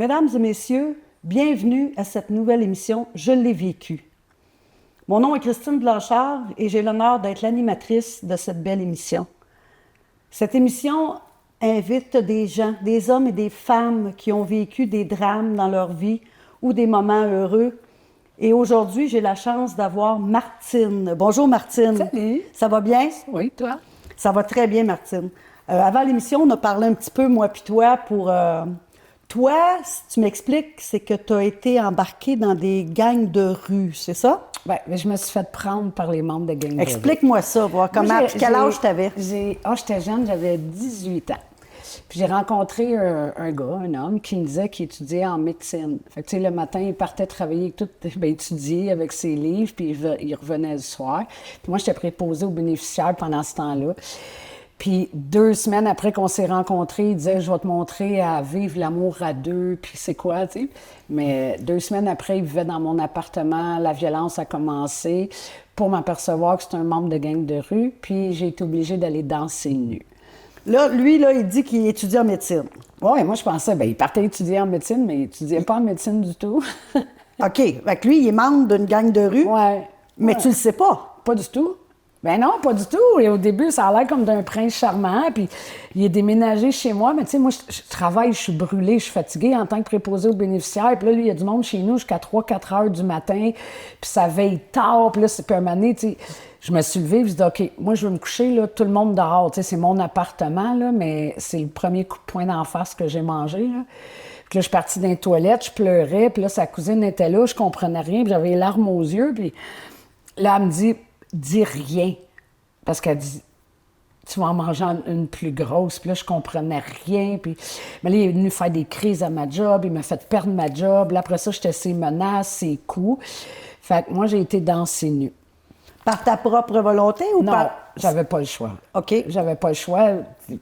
Mesdames et messieurs, bienvenue à cette nouvelle émission « Je l'ai vécu ». Mon nom est Christine Blanchard et j'ai l'honneur d'être l'animatrice de cette belle émission. Cette émission invite des gens, des hommes et des femmes qui ont vécu des drames dans leur vie ou des moments heureux. Et aujourd'hui, j'ai la chance d'avoir Martine. Bonjour Martine. Salut. Ça va bien? Oui, toi? Ça va très bien, Martine. Avant l'émission, on a parlé un petit peu, moi puis toi, pour... Toi, si tu m'expliques, c'est que tu as été embarquée dans des gangs de rue, c'est ça? Oui, mais je me suis fait prendre par les membres de gangs de rue. Explique-moi ça, voir comment, puis quel âge tu avais? J'étais jeune, j'avais 18 ans. Puis j'ai rencontré un gars, un homme, qui me disait qu'il étudiait en médecine. Fait que, tu sais, le matin, il partait travailler, étudier avec ses livres, puis il revenait le soir. Puis moi, j'étais préposée aux bénéficiaires pendant ce temps-là. Puis 2 semaines après qu'on s'est rencontrés, il disait « Je vais te montrer à vivre l'amour à deux, puis c'est quoi, tu sais. » Mais 2 semaines après, il vivait dans mon appartement, la violence a commencé pour m'apercevoir que c'était un membre de gang de rue, puis j'ai été obligée d'aller danser nue. Là, lui, là, il dit qu'il étudie en médecine. Oui, moi, je pensais, il partait étudier en médecine, mais il n'étudiait pas en médecine du tout. OK. Fait que lui, il est membre d'une gang de rue. Oui. Mais tu le sais pas. Pas du tout. Ben non, pas du tout. Et au début, ça a l'air comme d'un prince charmant. Puis il est déménagé chez moi. Mais tu sais, moi, je travaille, je suis brûlée, je suis fatiguée en tant que préposée aux bénéficiaires. Puis là, lui, il y a du monde chez nous jusqu'à 3-4 heures du matin. Puis ça veille tard. Puis là, puis un moment donné, tu sais, je me suis levée. Puis je dis, OK, moi, je veux me coucher, là, tout le monde dehors. Tu sais, c'est mon appartement, là, mais c'est le premier coup de poing d'en face que j'ai mangé, là. Puis là, je suis partie dans les toilettes, je pleurais. Puis là, sa cousine était là, je comprenais rien. Puis j'avais les larmes aux yeux. Puis là, elle me dit... Dis rien. Parce qu'elle dit, tu vas en manger une plus grosse. Puis là, je comprenais rien. Puis, mais là, il est venu faire des crises à ma job. Il m'a fait perdre ma job. Là, après ça, j'étais ses menaces, ses coups. Fait que moi, j'ai été danser nue. Par ta propre volonté ou non, par... j'avais pas le choix. OK. J'avais pas le choix.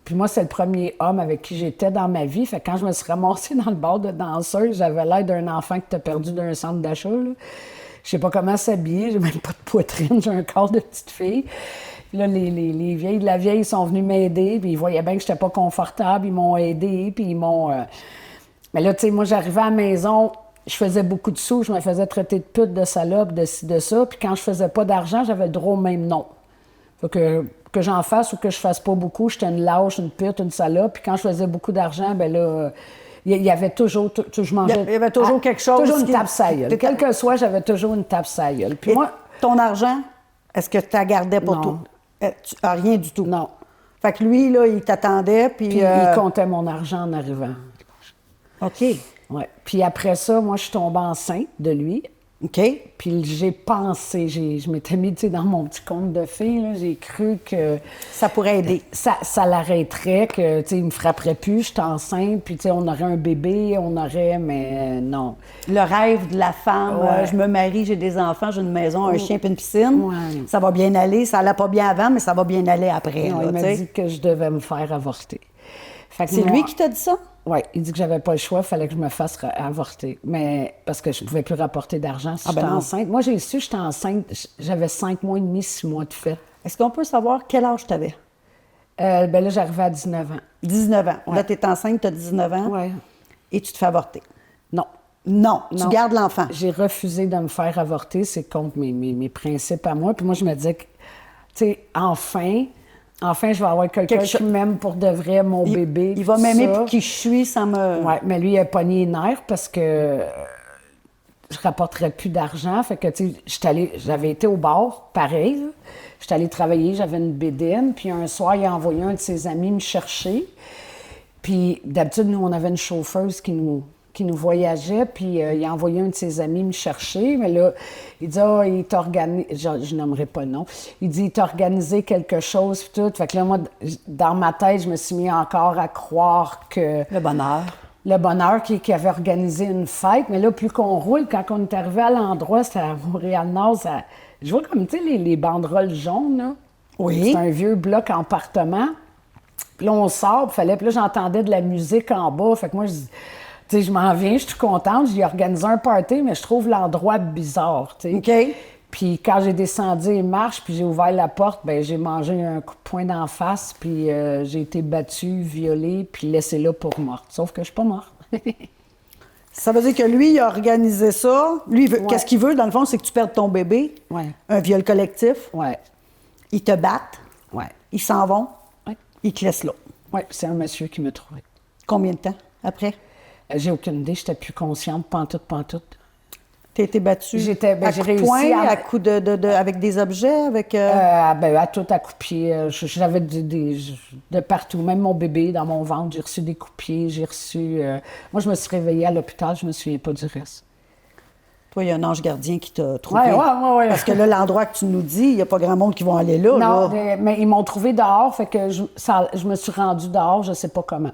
Puis moi, c'est le premier homme avec qui j'étais dans ma vie. Fait que quand je me suis ramassée dans le bar de danseuse, j'avais l'air d'un enfant que t'as perdu d'un centre d'achat, là. Je sais pas comment s'habiller, j'ai même pas de poitrine, j'ai un corps de petite fille. Puis là, les vieilles de la vieille sont venus m'aider, puis ils voyaient bien que j'étais pas confortable, ils m'ont aidé, puis ils m'ont... Mais là, tu sais, moi, j'arrivais à la maison, je faisais beaucoup de sous, je me faisais traiter de pute, de salope, de ci, de ça, puis quand je faisais pas d'argent, j'avais le droit au même nom. Fait que j'en fasse ou que je fasse pas beaucoup, j'étais une lâche, une pute, une salope, puis quand je faisais beaucoup d'argent, ben là... Il y avait toujours, je mangeais... Il y avait toujours quelque chose... Toujours une tape sa gueule. Quel que soit, j'avais toujours une tape sa gueule. Puis moi... Ton argent, est-ce que tu la gardais pour tout? Rien du tout? Non. Fait que lui, là, il t'attendait, puis... il comptait mon argent en arrivant. OK. Ouais. Puis après ça, moi, je suis tombée enceinte de lui. OK. Puis j'ai pensé, je m'étais mis, tu sais, dans mon petit conte de fées, là, j'ai cru que... Ça pourrait aider. Ça l'arrêterait, que, tu sais, il me frapperait plus, j'étais enceinte, puis, tu sais, on aurait un bébé, mais non. Le rêve de la femme, Ouais. Je me marie, j'ai des enfants, j'ai une maison, un chien puis une piscine. Ouais. Ça va bien aller. Ça allait pas bien avant, mais ça va bien aller après. Non, là, il m'a t'sais. dit que je devais me faire avorter. Fait que C'est moi- lui qui t'a dit ça? Oui, il dit que j'avais pas le choix, il fallait que je me fasse avorter. Mais parce que je pouvais plus rapporter d'argent si j'étais non. enceinte. Moi, j'ai su que j'étais enceinte, j'avais 5 mois et demi, 6 mois de fait. Est-ce qu'on peut savoir quel âge tu avais? Ben là, j'arrivais à 19 ans. 19 ans. Ouais. Là, tu es enceinte, tu as 19 ans. Oui. Et tu te fais avorter. Non. Non, tu Non. gardes l'enfant. J'ai refusé de me faire avorter, c'est contre mes principes à moi. Puis moi, je me disais que, tu sais, enfin, je vais avoir quelqu'un qui m'aime pour de vrai, mon bébé. Il va tout m'aimer ça. pour qui je suis sans me... Oui, mais lui, il a pogné les nerfs parce que je rapporterais plus d'argent. Fait que, tu sais, j'avais été au bar, pareil, là. J'étais allée travailler, j'avais une bédaine. Puis un soir, il a envoyé un de ses amis me chercher. Puis d'habitude, nous, on avait une chauffeuse qui nous voyageait, puis il a envoyé un de ses amis me chercher, mais là, il dit « Ah, il t'a organisé... » Je nommerai pas le nom. Il dit « Il t'a organisé quelque chose, puis tout. » Fait que là, moi, dans ma tête, je me suis mis encore à croire que... Le bonheur. Le bonheur qui avait organisé une fête, mais là, plus qu'on roule, quand on est arrivé à l'endroit, c'était à Montréal-Nord, je vois comme, tu sais, les banderoles jaunes, là. Oui. C'est un vieux bloc en appartement. Puis là, on sort, puis là, j'entendais de la musique en bas. Fait que moi, tu sais, je m'en viens, je suis contente. J'ai organisé un party, mais je trouve l'endroit bizarre, tu sais. OK. Puis quand j'ai descendu les marches, puis j'ai ouvert la porte, ben j'ai mangé un coup de poing d'en face, puis j'ai été battue, violée, puis laissée là pour morte. Sauf que je suis pas morte. Ça veut dire que lui, il a organisé ça. Lui, qu'est-ce qu'il veut, dans le fond, c'est que tu perdes ton bébé. Ouais. Un viol collectif. Ouais. Ils te battent. Ouais. Ils s'en vont. Ouais. Ils te laissent là. Ouais, c'est un monsieur qui m'a trouvé. Combien de temps après? J'ai aucune idée, j'étais plus consciente, pantoute. T'as été battue? J'ai coup de réussi poing, à... à coup avec des objets, avec... à tout à coups de pied. J'avais de partout, même mon bébé dans mon ventre. J'ai reçu des coups de pied, j'ai reçu... Moi, je me suis réveillée à l'hôpital, je me souviens pas du reste. Toi, il y a un ange gardien qui t'a trouvé. Ouais. Parce que là, l'endroit que tu nous dis, il n'y a pas grand monde qui vont aller là. Non, là. mais ils m'ont trouvé dehors, fait que je me suis rendue dehors, je sais pas comment.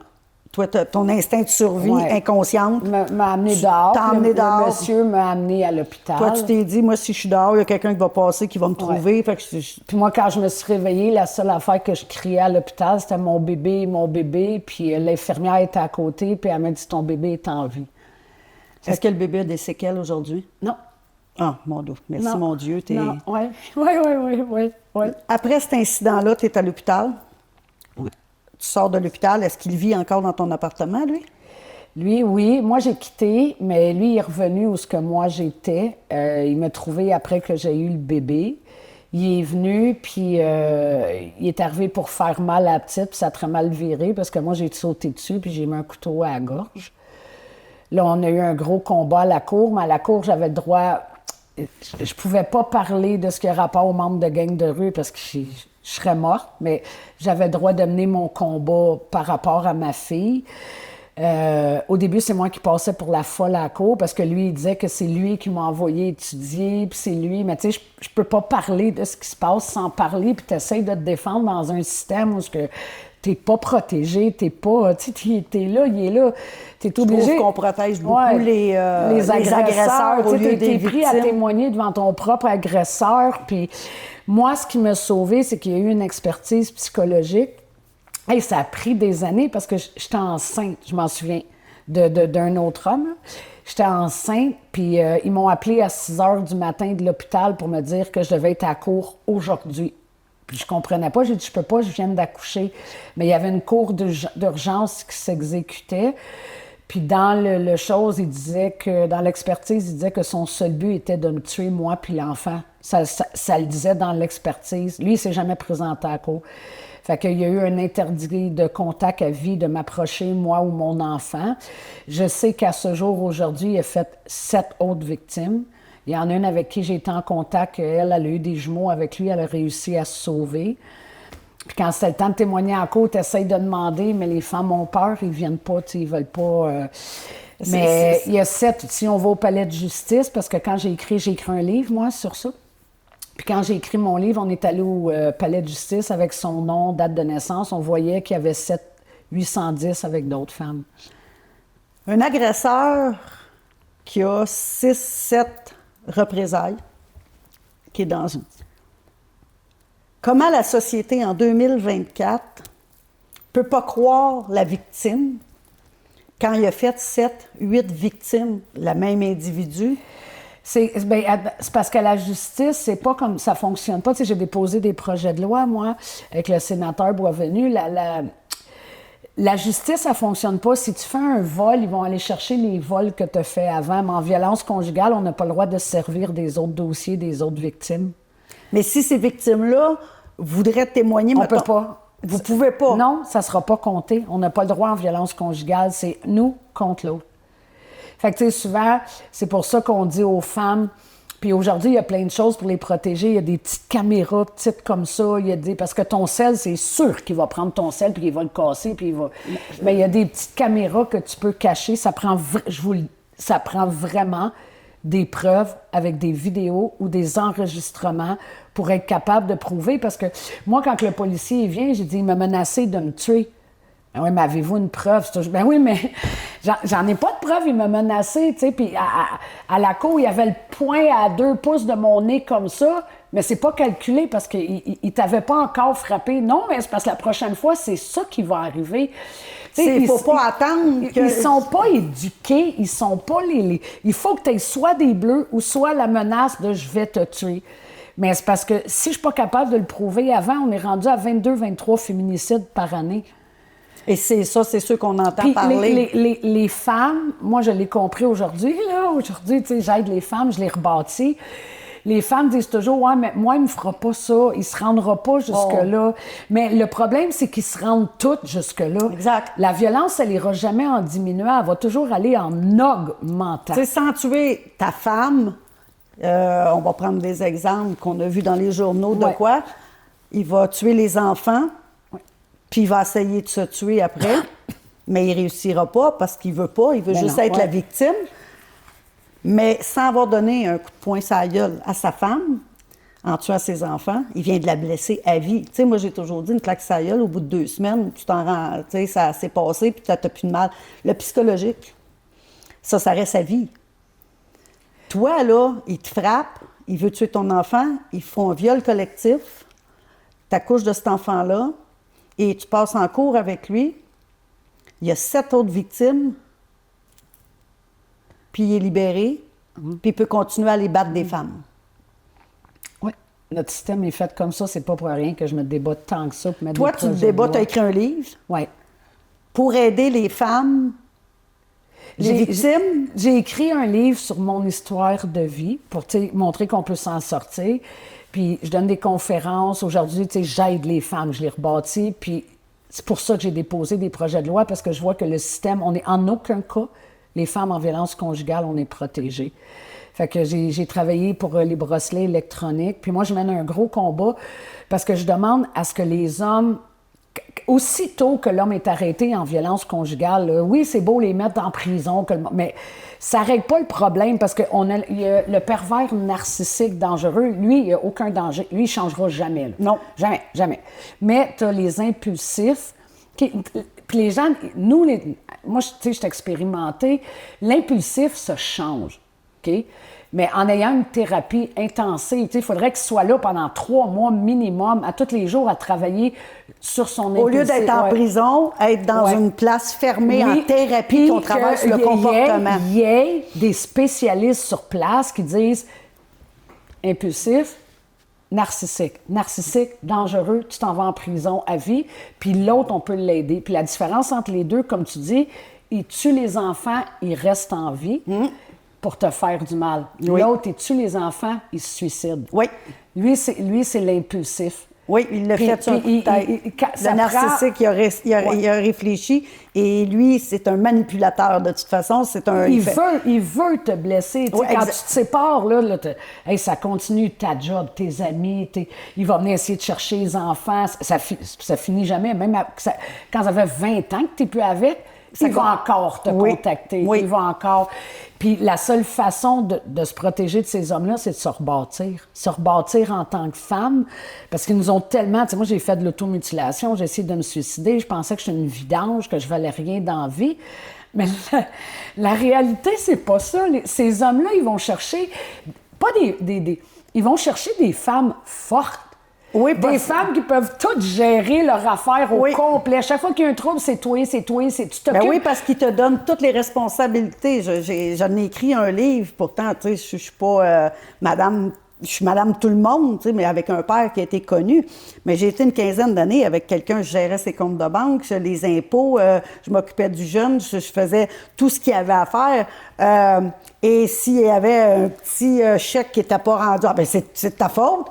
Toi, ton instinct de survie inconsciente m'a amené dehors. T'as emmené dehors. Le monsieur m'a amené à l'hôpital. Toi, tu t'es dit, moi, si je suis dehors, il y a quelqu'un qui va passer, qui va me trouver. Fait que Puis moi, quand je me suis réveillée, la seule affaire que je criais à l'hôpital, c'était mon bébé. Puis l'infirmière était à côté, puis elle m'a dit, ton bébé est en vie. Est-ce que le bébé a des séquelles aujourd'hui? Non. Ah, mon Dieu. Merci, Non. mon Dieu. Oui. Après cet incident-là, tu es à l'hôpital. Oui. Tu sors de l'hôpital. Est-ce qu'il vit encore dans ton appartement, lui? Lui, oui. Moi, j'ai quitté, mais lui, il est revenu où ce que moi j'étais. Il m'a trouvé après que j'ai eu le bébé. Il est venu, puis il est arrivé pour faire mal à la petite, puis ça a très mal viré, parce que moi, j'ai sauté dessus, puis j'ai mis un couteau à la gorge. Là, on a eu un gros combat à la cour, mais à la cour, j'avais le droit... Je pouvais pas parler de ce qui a rapport aux membres de gang de rue, parce que je serais morte, mais j'avais le droit de mener mon combat par rapport à ma fille. Au début, c'est moi qui passais pour la folle à la cour, parce que lui, il disait que c'est lui qui m'a envoyé étudier, puis c'est lui. Mais tu sais, je peux pas parler de ce qui se passe sans parler, puis tu essaies de te défendre dans un système où t'es pas protégé, t'es pas... Tu sais, t'es là, il est là. T'es obligé... Je trouve qu'on protège beaucoup les agresseurs au lieu des T'es pris à témoigner devant ton propre agresseur. Puis moi, ce qui m'a sauvée, c'est qu'il y a eu une expertise psychologique. Hey, ça a pris des années parce que j'étais enceinte, je m'en souviens, d'un autre homme. J'étais enceinte, puis ils m'ont appelée à 6 heures du matin de l'hôpital pour me dire que je devais être à cour aujourd'hui. Puis je comprenais pas, j'ai dit, je peux pas, je viens d'accoucher. Mais il y avait une cour d'urgence qui s'exécutait. Puis dans le chose, il disait que, dans l'expertise, il disait que son seul but était de me tuer, moi puis l'enfant. Ça le disait dans l'expertise. Lui, il s'est jamais présenté à la cour. Fait qu'il y a eu un interdit de contact à vie de m'approcher, moi ou mon enfant. Je sais qu'à ce jour, aujourd'hui, il a fait 7 autres victimes. Il y en a une avec qui j'ai été en contact. Elle a eu des jumeaux avec lui. Elle a réussi à se sauver. Puis quand c'était le temps de témoigner en cours, tu essaies de demander, mais les femmes ont peur. Ils viennent pas, ils veulent pas... Mais il y a 7... Si on va au palais de justice, parce que quand j'ai écrit un livre, moi, sur ça. Puis quand j'ai écrit mon livre, on est allé au palais de justice avec son nom, date de naissance. On voyait qu'il y avait 810 avec d'autres femmes. Un agresseur qui a 6-7 représailles, qui est dans une... Comment la société, en 2024, peut pas croire la victime quand il a fait 7-8 victimes, le même individu? C'est parce que la justice, c'est pas comme ça fonctionne pas. Tu sais, j'ai déposé des projets de loi, moi, avec le sénateur Boisvenu. La justice, ça fonctionne pas. Si tu fais un vol, ils vont aller chercher les vols que tu as fait avant. Mais en violence conjugale, on n'a pas le droit de se servir des autres dossiers, des autres victimes. Mais si ces victimes-là voudraient témoigner... On peut pas. Vous pouvez pas? Non, ça sera pas compté. On n'a pas le droit en violence conjugale. C'est nous contre l'autre. Fait que, tu sais, souvent, c'est pour ça qu'on dit aux femmes, puis aujourd'hui, il y a plein de choses pour les protéger. Il y a des petites caméras petites comme ça. Parce que ton sel, c'est sûr qu'il va prendre ton sel, puis il va le casser, puis il va... Mais il y a des petites caméras que tu peux cacher. Ça prend vraiment des preuves avec des vidéos ou des enregistrements pour être capable de prouver. Parce que moi, quand le policier vient, j'ai dit, il m'a menacé de me tuer. Ben oui, mais avez-vous une preuve? Ben oui, mais j'en ai pas de preuve, il m'a menacé, tu sais. Puis à la cour, il y avait le point à 2 pouces de mon nez comme ça, mais c'est pas calculé parce qu'il t'avait pas encore frappé. Non, mais c'est parce que la prochaine fois, c'est ça qui va arriver. Il faut pas attendre que... Ils sont pas éduqués, ils sont pas Il faut que tu aies soit des bleus ou soit la menace de « je vais te tuer ». Mais c'est parce que si je suis pas capable de le prouver avant, on est rendu à 22-23 féminicides par année. Et c'est ça, c'est ceux qu'on entend Puis parler. les femmes, moi, je l'ai compris aujourd'hui, là. Aujourd'hui, tu sais, j'aide les femmes, je les rebâtis. Les femmes disent toujours, ouais, mais moi, il me fera pas ça, il se rendra pas jusque-là. Mais le problème, c'est qu'ils se rendent toutes jusque-là. Exact. La violence, elle ira jamais en diminuant, elle va toujours aller en augmentant. Tu sais, sans tuer ta femme, on va prendre des exemples qu'on a vus dans les journaux de Ouais. quoi, il va tuer les enfants, puis il va essayer de se tuer après, mais il réussira pas parce qu'il veut pas, il veut Ben juste non, être ouais. la victime. Mais sans avoir donné un coup de poing sur la gueule à sa femme, en tuant ses enfants, il vient de la blesser à vie. Tu sais, moi, j'ai toujours dit, une claque sur la gueule, au bout de 2 semaines, tu t'en rends, tu sais, ça s'est passé, puis tu n'as plus de mal. Le psychologique, ça reste à vie. Toi, là, il te frappe, il veut tuer ton enfant, ils font un viol collectif, tu accouches de cet enfant-là, et tu passes en cours avec lui. Il y a 7 autres victimes, puis il est libéré, puis il peut continuer à les battre des femmes. Oui. Notre système est fait comme ça, c'est pas pour rien que je me débat tant que ça pour mettre Toi, des tu te projets de débats, loi. tu as écrit un livre Oui. pour aider les femmes, les victimes. J'ai écrit un livre sur mon histoire de vie pour tu sais, montrer qu'on peut s'en sortir. Puis je donne des conférences. Aujourd'hui, tu sais, j'aide les femmes, je les rebâtis. Puis c'est pour ça que j'ai déposé des projets de loi parce que je vois que le système, on n'est en aucun cas, les femmes en violence conjugale, on est protégées. Fait que j'ai travaillé pour les bracelets électroniques. Puis moi, je mène un gros combat parce que je demande à ce que les hommes, aussitôt que l'homme est arrêté en violence conjugale, là, oui, c'est beau les mettre en prison, mais ça ne règle pas le problème parce qu'il y a le pervers narcissique dangereux, lui, il n'y a aucun danger. Lui, il ne changera jamais. Là. Non. Jamais, jamais. Mais tu as les impulsifs. Puis les gens, nous, moi, tu sais, je suis expérimentée, l'impulsif se change. OK? Mais en ayant une thérapie intensive, il faudrait qu'il soit là pendant 3 mois minimum, à tous les jours, à travailler sur son impulsif. Au lieu d'être en prison, être dans une place fermée en thérapie qu'on travaille sur le comportement. Il y ait des spécialistes sur place qui disent impulsif, narcissique. Narcissique, dangereux, tu t'en vas en prison à vie, puis l'autre, on peut l'aider. Puis la différence entre les deux, comme tu dis, il tue les enfants, il reste en vie. Pour te faire du mal. Oui. L'autre, il tue les enfants, il se suicide. Oui. Lui, c'est l'impulsif. Oui, il l'a fait sur un coup de tête. ça Le narcissique, il a réfléchi, et lui, c'est un manipulateur de toute façon. C'est un. Il veut te blesser. Tu sais, Oui, quand tu te sépares, là, hey, ça continue ta job, tes amis, il va venir essayer de chercher les enfants. Ça finit jamais. Même quand ça fait 20 ans que tu n'es plus avec, il va encore te contacter. Oui. Il va encore. Puis la seule façon de se protéger de ces hommes-là, c'est de se rebâtir. Se rebâtir en tant que femme. Parce qu'ils nous ont tellement. Tu sais, moi, j'ai fait de l'automutilation, j'ai essayé de me suicider. Je pensais que j'étais une vidange, que je valais rien dans la vie. Mais la réalité, c'est pas ça. Ces hommes-là, ils vont chercher. Pas ils vont chercher des femmes fortes. Oui, des femmes qui peuvent toutes gérer leur affaire au Oui. complet. Chaque fois qu'il y a un trouble, c'est toi, tu t'occupes. Ben oui, parce qu'il te donne toutes les responsabilités. J'en ai écrit un livre, pourtant, tu sais, je suis pas madame. Je suis madame tout le monde, tu sais, mais avec un père qui a été connu. Mais j'ai été une 15aine d'années avec quelqu'un, je gérais ses comptes de banque, les impôts, je m'occupais du jeune, je faisais tout ce qu'il y avait à faire. Et s'il y avait un petit chèque qui n'était pas rendu, ben c'est de ta faute.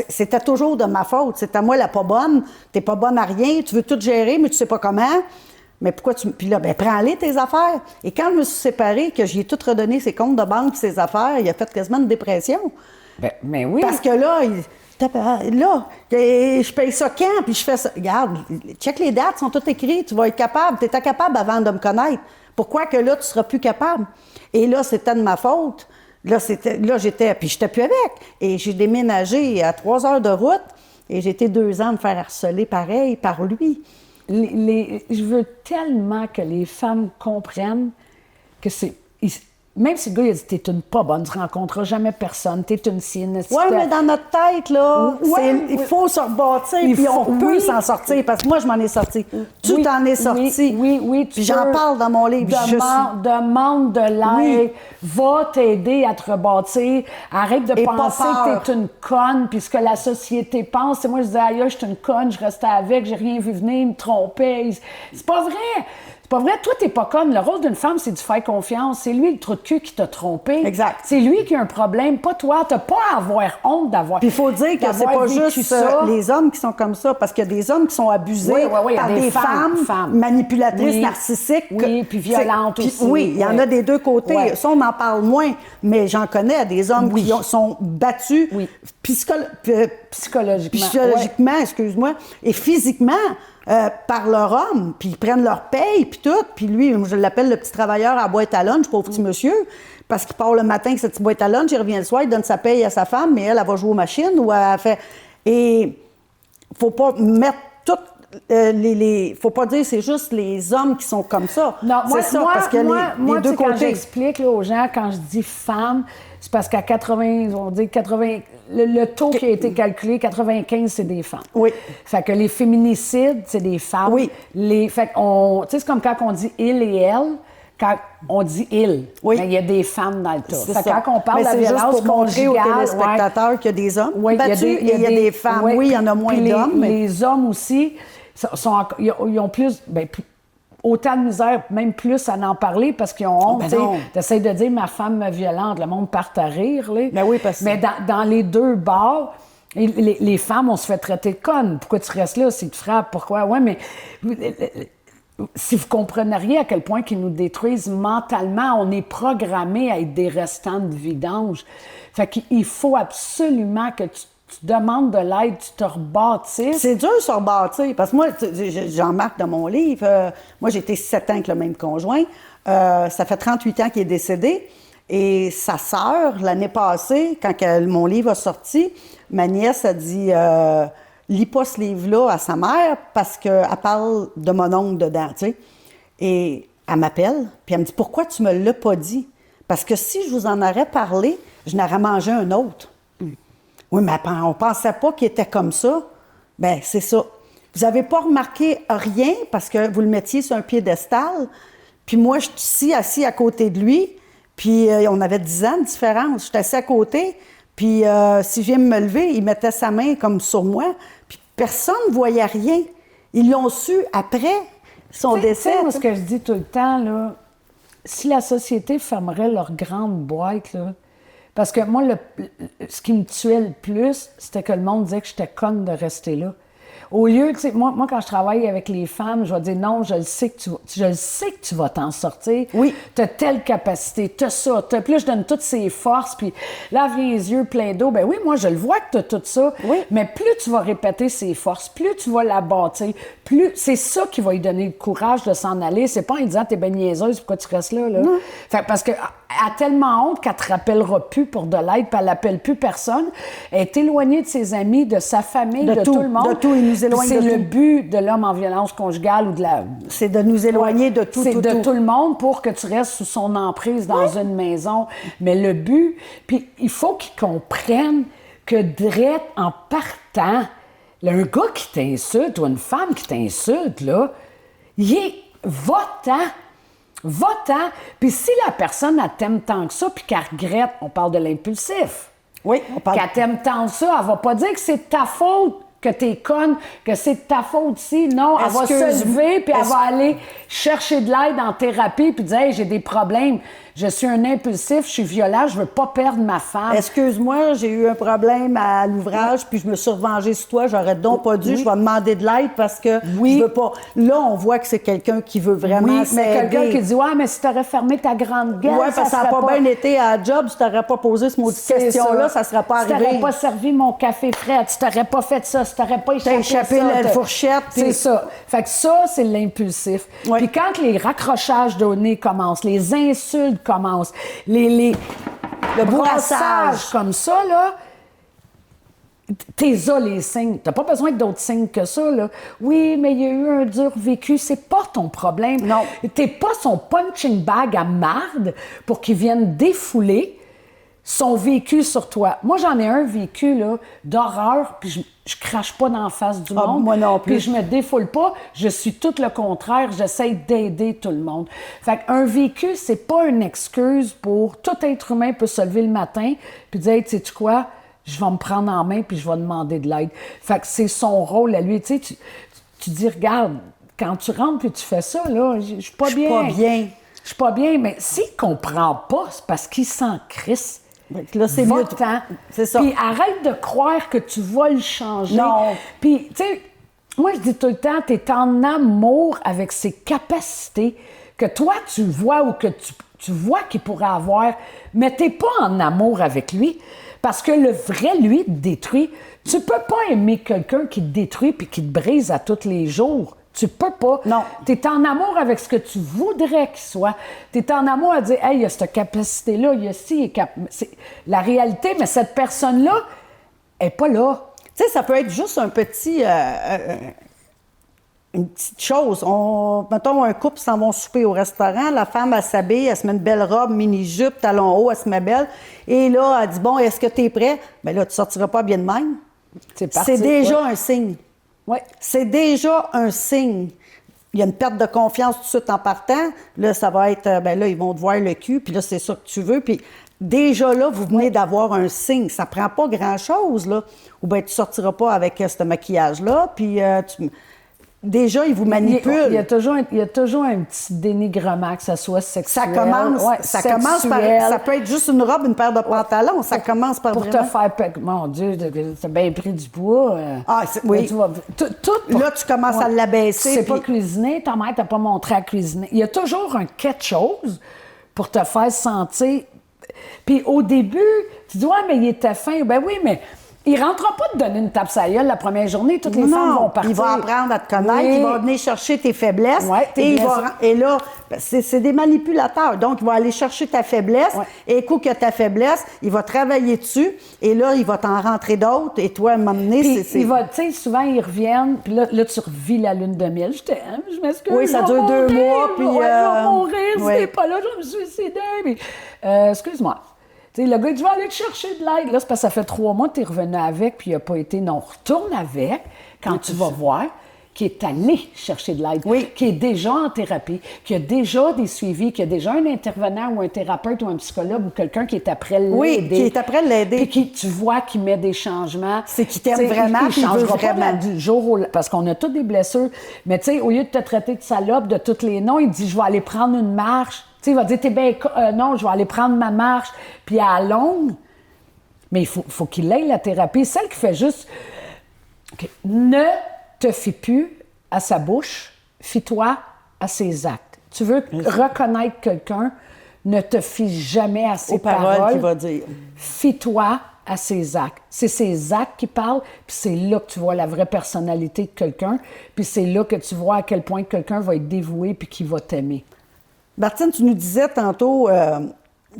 C'était toujours de ma faute. C'était moi la pas bonne. T'es pas bonne à rien, tu veux tout gérer, mais tu sais pas comment. Mais pourquoi tu. Puis là, ben prends-les tes affaires. Et quand je me suis séparée, que j'y ai tout redonné ses comptes de banque, ses affaires, il a fait quasiment une dépression. Mais oui. Parce que là, je paye ça quand, puis je fais ça. Regarde, check les dates, sont toutes écrites, tu vas être capable. Tu étais capable avant de me connaître. Pourquoi que là, tu seras plus capable? Et là, c'était de ma faute. Là, j'étais. Puis j'étais plus avec. Et j'ai déménagé à 3 heures de route, et j'ai été 2 ans me faire harceler pareil par lui. Je veux tellement que les femmes comprennent que même si le gars, il a dit, t'es une pas bonne, tu rencontreras jamais personne, t'es une sienne. Oui, mais dans notre tête, là, il faut se rebâtir, puis on peut s'en sortir, parce que moi, je m'en ai sorti. Tu t'en es sorti. Oui, puis j'en parle dans mon livre. Demande de l'aide, va t'aider à te rebâtir, arrête de penser que t'es une conne, puis ce que la société pense. Moi, je disais, aïe, je suis une conne, je restais avec, j'ai rien vu venir, il me trompait. C'est pas vrai! C'est pas vrai, toi, t'es pas conne. Le rôle d'une femme, c'est de faire confiance. C'est lui, le trou de cul, qui t'a trompé. Exact. C'est lui qui a un problème, pas toi. T'as pas à avoir honte d'avoir. Puis il faut dire que c'est pas juste les hommes qui sont comme ça, parce qu'il y a des hommes qui sont abusés par des femmes manipulatrices, narcissiques. Oui, puis violentes aussi. Oui, il y en a des deux côtés. Ça, on en parle moins, mais j'en connais des hommes qui sont battus psychologiquement, excuse-moi, et physiquement. Par leur homme, puis ils prennent leur paye, puis tout. Puis lui, je l'appelle le petit travailleur à la boîte à lunch, pauvre petit monsieur, parce qu'il part le matin avec cette petite boîte à lunch, il revient le soir, il donne sa paye à sa femme, mais elle va jouer aux machines ou elle fait... Et faut pas mettre toutes faut pas dire c'est juste les hommes qui sont comme ça. Non, parce que les deux côtés... Quand j'explique aux gens, quand je dis femme, c'est parce qu'à 80, on dit 80... Le taux qui a été calculé, 95, c'est des femmes. Oui. Fait que les féminicides, c'est des femmes. Oui. Fait qu'on... Tu sais, c'est comme quand on dit « il » et « elle », quand on dit « il », il y a des femmes dans le tas. Fait que quand on parle de la violence conjugale... pour montrer aux téléspectateurs qu'il y a des hommes battus et il y a des femmes. Oui, il y en a moins d'hommes. Les hommes aussi, ils ont plus... autant de misère, même plus à en parler parce qu'ils ont honte. Tu essaies de dire « ma femme me violente », le monde part à rire. Là. Mais dans les deux bords, les femmes, on se fait traiter de connes. Pourquoi tu restes là? Si tu frappes, pourquoi? Oui, mais si vous compreniez à quel point qu'ils nous détruisent mentalement, on est programmé à être des restants de vidange. Fait qu'il faut absolument que tu demandes de l'aide, tu te rebâtisses. C'est dur de se rebâtir, parce que moi, j'en marque dans mon livre, moi j'ai été 7 ans avec le même conjoint, ça fait 38 ans qu'il est décédé, et sa sœur, l'année passée, quand mon livre a sorti, ma nièce a dit lis pas ce livre-là à sa mère, parce qu'elle parle de mon oncle dedans, tu sais. Et elle m'appelle, puis elle me dit pourquoi tu me l'as pas dit? Parce que si je vous en aurais parlé, je n'aurais mangé un autre. Oui, mais on ne pensait pas qu'il était comme ça. Bien, c'est ça. Vous n'avez pas remarqué rien parce que vous le mettiez sur un piédestal. Puis moi, je suis ici, assis à côté de lui. Puis on avait 10 ans de différence. J'étais assis à côté. Puis si je viens me lever, il mettait sa main comme sur moi. Puis personne ne voyait rien. Ils l'ont su après son décès. Moi, ce que je dis tout le temps, là, si la société fermerait leur grande boîte, là, parce que moi, ce qui me tuait le plus, c'était que le monde disait que j'étais conne de rester là. Au lieu, tu sais, moi, quand je travaille avec les femmes, je vais dire non, je le sais que tu vas t'en sortir. Oui. Tu as telle capacité, tu as ça. Puis là, je donne toutes ces forces, puis là, vient les yeux pleins d'eau. Ben oui, moi, je le vois que tu as tout ça. Oui. Mais plus tu vas répéter ces forces, plus tu vas la bâtir, plus c'est ça qui va lui donner le courage de s'en aller. C'est pas en lui disant, t'es ben niaiseuse, pourquoi tu restes là? Non. Fait, parce que elle a tellement honte qu'elle te rappellera plus pour de l'aide, puis elle n'appelle plus personne. Elle est éloignée de ses amis, de sa famille, de tout le monde. De tout, il nous éloigne de tout. C'est le but de l'homme en violence conjugale ou de la... C'est de nous éloigner de tout, c'est de tout le monde pour que tu restes sous son emprise dans une maison. Mais le but... Puis il faut qu'ils comprennent que direct en partant, là, un gars qui t'insulte ou une femme qui t'insulte, là, il est votant. Va-t'en. Puis si la personne, elle t'aime tant que ça, puis qu'elle regrette, on parle de l'impulsif. Oui, on parle... Qu'elle t'aime tant que ça, elle va pas dire que c'est de ta faute que t'es conne, que c'est de ta faute si. Non, elle va se lever, puis elle va aller chercher de l'aide en thérapie, puis dire « Hey, j'ai des problèmes. Je suis un impulsif, je suis violent, je veux pas perdre ma femme. » Excuse-moi, j'ai eu un problème à l'ouvrage, puis je me suis revengée sur toi, j'aurais donc pas dû, je vais demander de l'aide parce que je veux pas. Là, on voit que c'est quelqu'un qui veut vraiment s'aider. Mais quelqu'un qui dit « Ouais, mais si t'aurais fermé ta grande gueule, parce que ça n'a pas bien été à la job, tu t'aurais pas posé ce mot de question-là, ça serait pas arrivé. Tu t'aurais pas servi mon café frais, tu t'aurais pas fait ça, tu t'aurais pas échappé la fourchette. C'est ça. Fait que ça, c'est l'impulsif. Oui. Puis quand les raccrochages de nez commencent, les insultes commencent, le brassage comme ça, là, T'es là, les signes. T'as pas besoin d'autres signes que ça, là. Oui, mais il y a eu un dur vécu. C'est pas ton problème. Non. T'es pas son punching bag à marde pour qu'il vienne défouler son vécu sur toi. Moi, j'en ai un vécu, là, d'horreur, puis je crache pas dans la face du monde. Moi non plus. Puis je me défoule pas. Je suis tout le contraire. J'essaie d'aider tout le monde. Fait qu'un vécu, c'est pas une excuse pour... Tout être humain peut se lever le matin puis dire, hey, tu sais quoi? Je vais me prendre en main puis je vais demander de l'aide. Fait que c'est son rôle à lui. Tu sais, tu dis, regarde, quand tu rentres puis tu fais ça, là, je suis pas bien. Je suis pas bien. Je suis pas bien, mais s'il comprend pas, c'est parce qu'il s'en crisse. Là, c'est mieux. C'est ça. Puis arrête de croire que tu vas le changer. Non. Puis, tu sais, moi, je dis tout le temps, tu es en amour avec ses capacités que toi, tu vois ou que tu vois qu'il pourrait avoir, mais tu n'es pas en amour avec lui. Parce que le vrai, lui, te détruit. Tu peux pas aimer quelqu'un qui te détruit puis qui te brise à tous les jours. Tu peux pas. Non. Tu es en amour avec ce que tu voudrais qu'il soit. Tu es en amour à dire, hey, il y a cette capacité-là, il y a ci. C'est la réalité, mais cette personne-là n'est pas là. Tu sais, ça peut être juste un petit. Une petite chose. Mettons, un couple s'en vont souper au restaurant. La femme, elle s'habille, elle se met une belle robe, mini-jupe, talons hauts, elle se met belle. Et là, elle dit, bon, est-ce que tu es prêt? Bien là, tu ne sortiras pas bien de même. C'est déjà un signe. Oui. C'est déjà un signe. Il y a une perte de confiance tout de suite en partant. Là, ça va être, ben là, ils vont te voir le cul, puis là, c'est ça que tu veux. Puis déjà là, vous venez d'avoir un signe. Ça prend pas grand-chose, là. Ou bien tu sortiras pas avec ce maquillage-là, puis déjà, ils vous manipulent. Il y a toujours un petit dénigrement, que ce soit sexuel. Ça commence par... Ça peut être juste une robe, une paire de pantalons. Ça commence par pour vraiment... te faire... Mon Dieu, t'as bien pris du poids. Oui. Tout là, tu commences à l'abaisser. Tu sais puis... pas cuisiner, ta mère t'a pas montré à cuisiner. Il y a toujours un quelque chose pour te faire sentir... Puis au début, tu dis, ouais, mais il était fin. Ben oui, mais... Il ne rentrera pas te donner une tape sur la gueule la première journée. Toutes les femmes vont partir. Il va apprendre à te connaître. Oui. Il va venir chercher tes faiblesses. Ouais, et là, c'est des manipulateurs. Donc, il va aller chercher ta faiblesse. Ouais. Et coup que ta faiblesse, il va travailler dessus. Et là, il va t'en rentrer d'autres. Et toi, à un moment donné, tu sais, souvent, ils reviennent. Puis là, tu revis la lune de miel. Je m'excuse. Oui, ça dure 2 mois. Puis, je vais mourir. Si t'es pas là, je vais me suicider. Mais, excuse-moi. T'sais, le gars, tu vas aller te chercher de l'aide. Là, c'est parce que ça fait 3 mois que tu es revenu avec, puis il n'a pas été. Non, retourne avec quand tu vas voir, qui est allé chercher de l'aide, qui est déjà en thérapie, qui a déjà des suivis, qui a déjà un intervenant ou un thérapeute ou un psychologue ou quelqu'un qui est après l'aider. Oui, qui est après l'aider. Puis qui, tu vois, qui met des changements. C'est qui t'aime vraiment, puis il veut vraiment. Du jour au... Parce qu'on a toutes des blessures. Mais tu sais, au lieu de te traiter de salope de tous les noms, il dit, je vais aller prendre une marche. Tu sais, il va dire, t'es bien... non, je vais aller prendre ma marche. Puis à la longue, mais il faut qu'il ait la thérapie. Celle qui fait juste... Okay. Ne te fie plus à sa bouche, fie-toi à ses actes. Tu veux reconnaître quelqu'un, ne te fie jamais à ses paroles qu'il va dire. Fie-toi à ses actes. C'est ses actes qui parlent, puis c'est là que tu vois la vraie personnalité de quelqu'un, puis c'est là que tu vois à quel point quelqu'un va être dévoué puis qu'il va t'aimer. Martine, tu nous disais tantôt,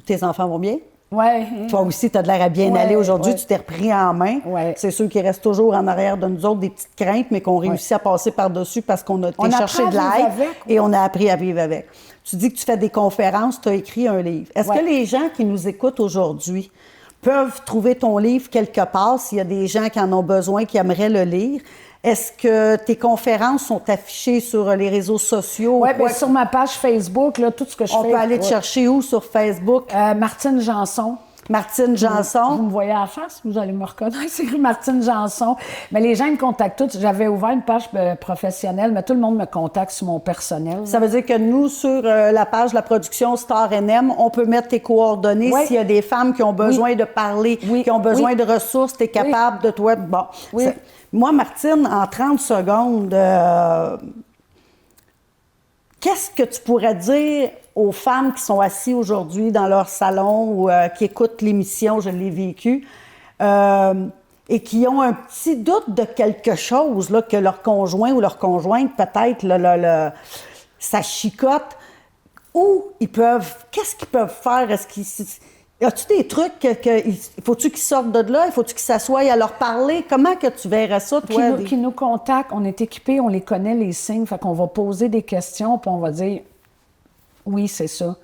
tes enfants vont bien? Oui. Toi aussi, tu as de l'air à bien aller aujourd'hui. Tu t'es repris en main. Ouais. C'est ceux qui restent toujours en arrière de nous autres, des petites craintes, mais qu'on réussit à passer par-dessus parce qu'on a été chercher de l'aide et on a appris à vivre avec. Tu dis que tu fais des conférences, tu as écrit un livre. Est-ce que les gens qui nous écoutent aujourd'hui peuvent trouver ton livre quelque part s'il y a des gens qui en ont besoin, qui aimeraient le lire? Est-ce que tes conférences sont affichées sur les réseaux sociaux? Oui, bien sur ma page Facebook, là, tout ce que je fais. On peut aller te chercher où sur Facebook? Martine Janson. Martine Janson. Vous me voyez à la face, vous allez me reconnaître. C'est écrit Martine Janson. Mais les gens me contactent tous. J'avais ouvert une page professionnelle, mais tout le monde me contacte sur mon personnel. Ça veut dire que nous, sur la page de la production Star NM, on peut mettre tes coordonnées. S'il y a des femmes qui ont besoin de parler, qui ont besoin de ressources, tu es capable de toi. Bon. Moi, Martine, en 30 secondes, qu'est-ce que tu pourrais dire aux femmes qui sont assises aujourd'hui dans leur salon ou qui écoutent l'émission, je l'ai vécu, et qui ont un petit doute de quelque chose, là, que leur conjoint ou leur conjointe, peut-être, ça chicote, ou ils peuvent, qu'est-ce qu'ils peuvent faire? Est-ce qu'ils As-tu des trucs faut-tu qu'ils sortent de là? Faut-tu qu'ils s'assoient à leur parler? Comment que tu verrais ça, toi? Qui nous contactent, on est équipés, on les connaît, les signes, fait qu'on va poser des questions, puis on va dire oui, c'est ça.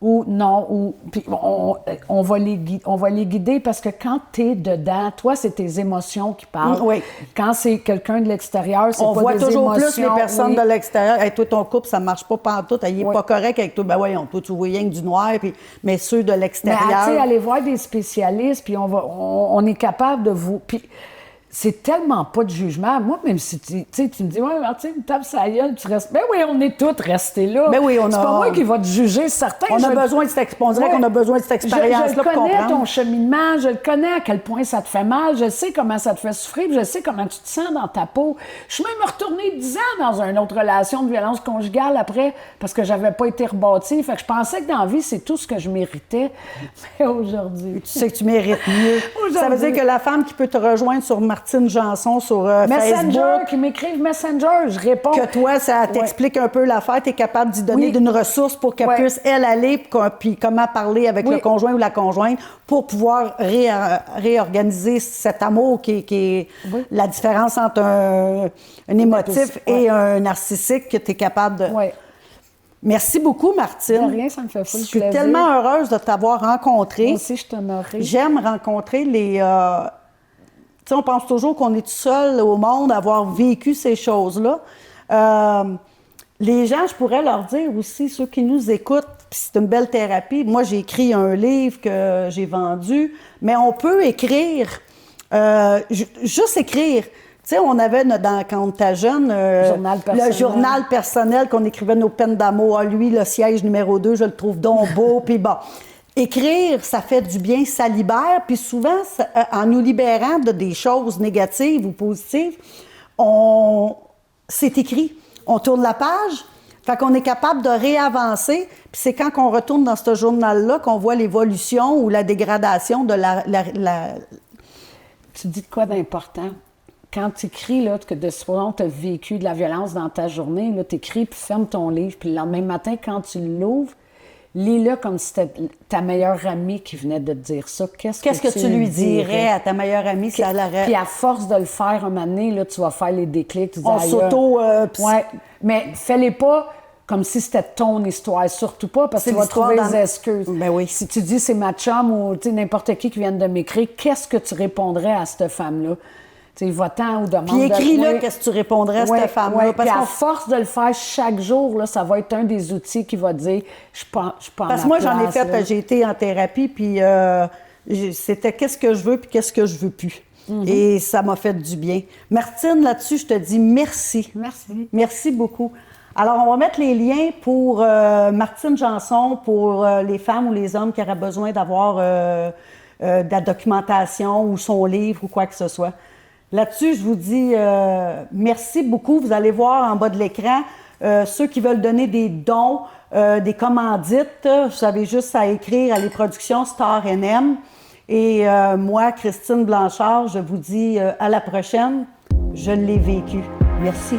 Ou non, ou puis on va les guider parce que quand tu es dedans, toi, c'est tes émotions qui parlent. Oui. Quand c'est quelqu'un de l'extérieur, c'est on pas voit des toujours émotions. plus les personnes oui. de l'extérieur. Hey, toi, ton couple, ça marche pas pantoute. Il est pas correct avec toi. Ben voyons, toi, tu vois rien que du noir, mais ceux de l'extérieur... Mais tu sais, aller voir des spécialistes, puis on est capable de vous... Puis, c'est tellement pas de jugement. Moi, même si tu me dis, ouais, Martine, tape sa gueule, tu restes. Ben oui, on est toutes restées là. Ben oui, c'est pas moi qui va te juger, certain. On a besoin de cette expérience-là, qu'on a besoin de cette expérience-là pour comprendre. Je connais ton cheminement, je le connais à quel point ça te fait mal, je sais comment ça te fait souffrir, je sais comment tu te sens dans ta peau. Je suis même retournée 10 ans dans une autre relation de violence conjugale après, parce que j'avais pas été rebâtie. Fait que je pensais que dans la vie, c'est tout ce que je méritais. Mais aujourd'hui... Tu sais que tu mérites mieux. Ça veut dire que la femme qui peut te rejoindre sur Martine Janson sur Messenger, Facebook, qui m'écrivent Messenger, je réponds. que toi, ça t'explique un peu l'affaire, tu es capable d'y donner d'une ressource pour qu'elle puisse, elle, aller, puis comment parler avec le conjoint ou la conjointe pour pouvoir réorganiser cet amour qui est la différence entre un émotif et un narcissique que tu es capable de... Merci beaucoup, Martine. De rien, ça me fait full Je suis plaisir. tellement heureuse de t'avoir rencontrée. Moi aussi, je suis honorée. J'aime rencontrer les... Tu sais, on pense toujours qu'on est tout seul au monde à avoir vécu ces choses-là. Les gens, je pourrais leur dire aussi, ceux qui nous écoutent, puis c'est une belle thérapie. Moi, j'ai écrit un livre que j'ai vendu, mais on peut écrire, juste écrire. Tu sais, on avait, quand on était jeune, le journal personnel qu'on écrivait nos peines d'amour. Ah, lui, le siège numéro 2, je le trouve donc beau, puis bon... Écrire, ça fait du bien, ça libère, puis souvent, en nous libérant de des choses négatives ou positives, c'est écrit. On tourne la page, fait qu'on est capable de réavancer, puis c'est quand on retourne dans ce journal-là qu'on voit l'évolution ou la dégradation de Tu dis de quoi d'important? Quand tu écris, là, que de souvent tu as vécu de la violence dans ta journée, là, tu écris, puis ferme ton livre, puis le lendemain matin, quand tu l'ouvres, lis-le comme si c'était ta meilleure amie qui venait de te dire ça. Qu'est-ce que tu lui dirais à ta meilleure amie si elle aurait... Puis à force de le faire un moment donné, là, tu vas faire les déclics. Tu dis, on s'auto... mais fais-les pas comme si c'était ton histoire. Surtout pas, parce que tu vas trouver des excuses. Ben oui. Si tu dis c'est ma chum ou n'importe qui vient de m'écrire, qu'est-ce que tu répondrais à cette femme-là? Tu sais, va-t'en ou demande... Puis écris-le, qu'est-ce que tu répondrais à cette femme-là. Puis à force de le faire chaque jour, là, ça va être un des outils qui va dire « je pense Parce que moi, j'en ai fait, j'ai été en thérapie, puis c'était qu'est-ce que je veux, puis qu'est-ce que je veux plus. Et ça m'a fait du bien. Martine, là-dessus, je te dis merci. Merci. Merci beaucoup. Alors, on va mettre les liens pour Martine Janson, pour les femmes ou les hommes qui auraient besoin d'avoir de la documentation ou son livre ou quoi que ce soit. Là-dessus, je vous dis merci beaucoup. Vous allez voir en bas de l'écran, ceux qui veulent donner des dons, des commandites, vous avez juste à écrire à les productions Star NM. Et moi, Christine Blanchard, je vous dis à la prochaine. Je l'ai vécu. Merci.